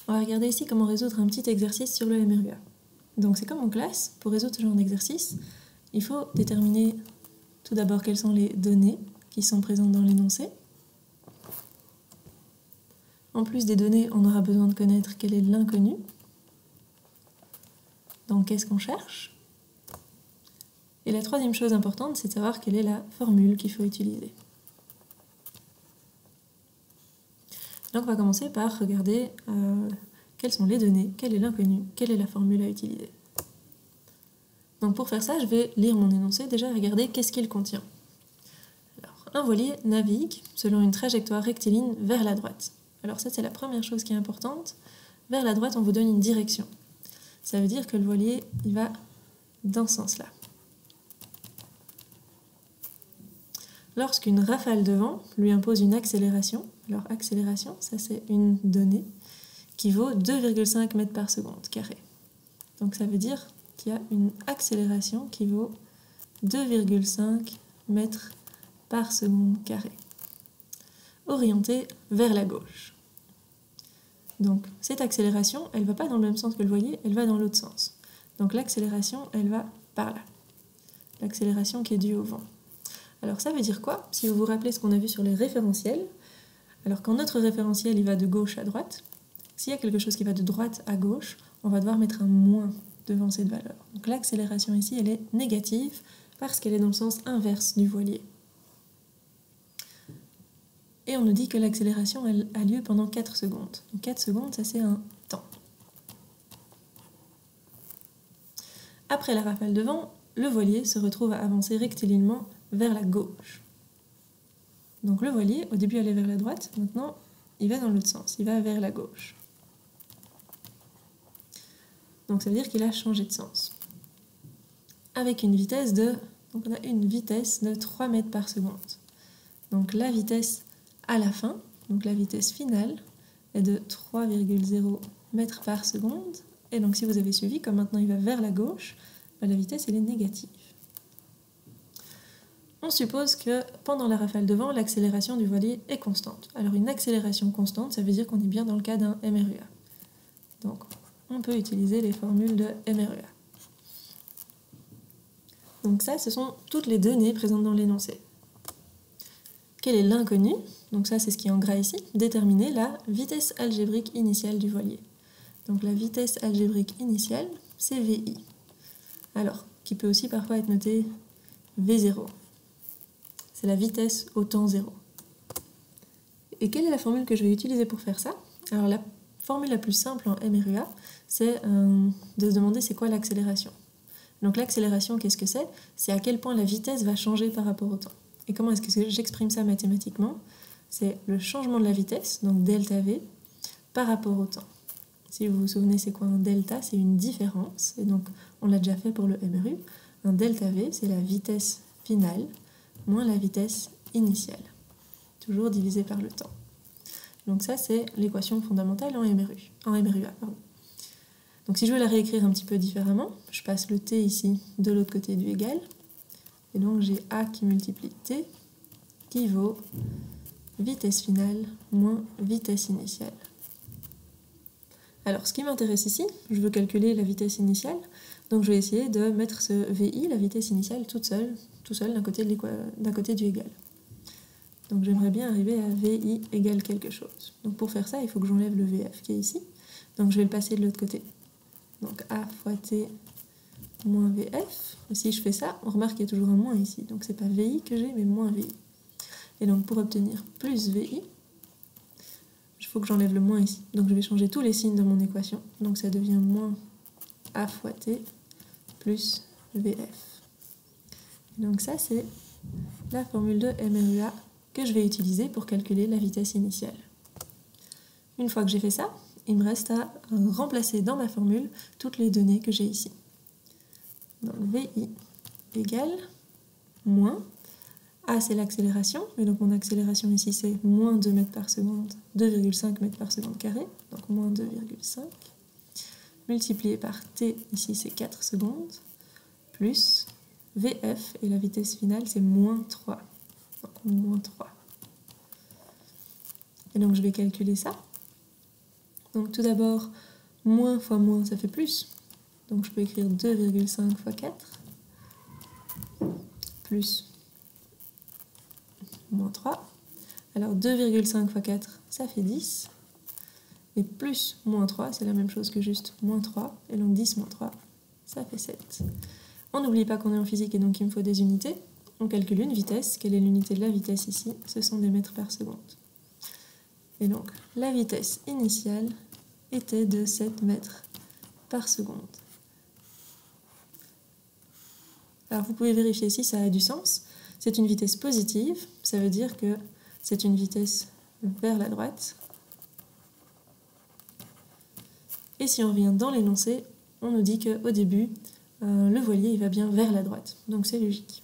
On va regarder ici comment résoudre un petit exercice sur le MRUA. Donc c'est comme en classe, pour résoudre ce genre d'exercice, il faut déterminer tout d'abord quelles sont les données qui sont présentes dans l'énoncé. En plus des données, on aura besoin de connaître quel est l'inconnu. Donc qu'est-ce qu'on cherche? Et la troisième chose importante, c'est de savoir quelle est la formule qu'il faut utiliser. Donc on va commencer par regarder quelles sont les données, quel est l'inconnu, quelle est la formule à utiliser. Donc pour faire ça, je vais lire mon énoncé, déjà regarder qu'est-ce qu'il contient. Alors, un voilier navigue selon une trajectoire rectiligne vers la droite. Alors ça, c'est la première chose qui est importante. Vers la droite, on vous donne une direction. Ça veut dire que le voilier, il va dans ce sens-là. Lorsqu'une rafale de vent lui impose une accélération, alors accélération, ça c'est une donnée, qui vaut 2,5 mètres par seconde carré. Donc ça veut dire qu'il y a une accélération qui vaut 2,5 mètres par seconde carré, orientée vers la gauche. Donc cette accélération, elle ne va pas dans le même sens que le voilier, elle va dans l'autre sens. Donc l'accélération, elle va par là. L'accélération qui est due au vent. Alors ça veut dire quoi? Si vous vous rappelez ce qu'on a vu sur les référentiels, alors quand notre référentiel il va de gauche à droite, s'il y a quelque chose qui va de droite à gauche, on va devoir mettre un moins devant cette valeur. Donc l'accélération ici, elle est négative parce qu'elle est dans le sens inverse du voilier. Et on nous dit que l'accélération, elle a lieu pendant 4 secondes. Donc 4 secondes, ça c'est un temps. Après la rafale de vent, le voilier se retrouve à avancer rectilinément vers la gauche. Donc le voilier, au début, allait vers la droite, maintenant, il va dans l'autre sens, il va vers la gauche. Donc ça veut dire qu'il a changé de sens. Avec une vitesse de... Donc on a une vitesse de 3 mètres par seconde. Donc la vitesse à la fin, donc la vitesse finale, est de 3,0 mètres par seconde. Et donc si vous avez suivi, comme maintenant il va vers la gauche, la vitesse elle est négative. On suppose que pendant la rafale de vent, l'accélération du voilier est constante. Alors une accélération constante, ça veut dire qu'on est bien dans le cas d'un MRUA. Donc on peut utiliser les formules de MRUA. Donc ça, ce sont toutes les données présentes dans l'énoncé. Quel est l'inconnu? Donc ça, c'est ce qui est en gras ici. Déterminer la vitesse algébrique initiale du voilier. Donc la vitesse algébrique initiale, c'est VI. Alors, qui peut aussi parfois être notée V0. C'est la vitesse au temps 0. Et quelle est la formule que je vais utiliser pour faire ça? Alors la formule la plus simple en MRUA, c'est de se demander c'est quoi l'accélération. Donc l'accélération, qu'est-ce que c'est? C'est à quel point la vitesse va changer par rapport au temps. Et comment est-ce que j'exprime ça mathématiquement? C'est le changement de la vitesse, donc delta V, par rapport au temps. Si vous vous souvenez, c'est quoi un delta? C'est une différence, et donc on l'a déjà fait pour le MRU. Un delta V, c'est la vitesse finale moins la vitesse initiale, toujours divisé par le temps. Donc ça, c'est l'équation fondamentale en MRUA. Donc si je veux la réécrire un petit peu différemment, je passe le t ici de l'autre côté du égal, et donc j'ai A qui multiplie t, qui vaut vitesse finale moins vitesse initiale. Alors ce qui m'intéresse ici, je veux calculer la vitesse initiale, donc je vais essayer de mettre ce VI, la vitesse initiale, tout seul d'un côté du égal. Donc j'aimerais bien arriver à VI égale quelque chose. Donc pour faire ça, il faut que j'enlève le VF qui est ici. Donc je vais le passer de l'autre côté. Donc A fois T moins VF. Et si je fais ça, on remarque qu'il y a toujours un moins ici. Donc c'est pas VI que j'ai, mais moins VI. Et donc pour obtenir plus VI, il faut que j'enlève le moins ici. Donc je vais changer tous les signes de mon équation. Donc ça devient moins A fois T plus VF. Donc ça, c'est la formule de MRUA que je vais utiliser pour calculer la vitesse initiale. Une fois que j'ai fait ça, il me reste à remplacer dans ma formule toutes les données que j'ai ici. Donc VI égale moins, A c'est l'accélération, et donc mon accélération ici c'est moins 2 mètres par seconde, 2,5 mètres par seconde carré, donc moins 2,5, multiplié par T, ici c'est 4 secondes, plus VF, et la vitesse finale, c'est moins 3. Donc, moins 3. Et donc, je vais calculer ça. Donc tout d'abord, moins fois moins, ça fait plus. Donc je peux écrire 2,5 fois 4, plus moins 3. Alors 2,5 fois 4, ça fait 10. Et plus moins 3, c'est la même chose que juste moins 3. Et donc 10 moins 3, ça fait 7. On n'oublie pas qu'on est en physique et donc il me faut des unités. On calcule une vitesse. Quelle est l'unité de la vitesse ici? Ce sont des mètres par seconde. Et donc la vitesse initiale était de 7 mètres par seconde. Alors vous pouvez vérifier si ça a du sens. C'est une vitesse positive, ça veut dire que c'est une vitesse vers la droite. Et si on revient dans l'énoncé, on nous dit qu'au début, le voilier il va bien vers la droite. Donc c'est logique.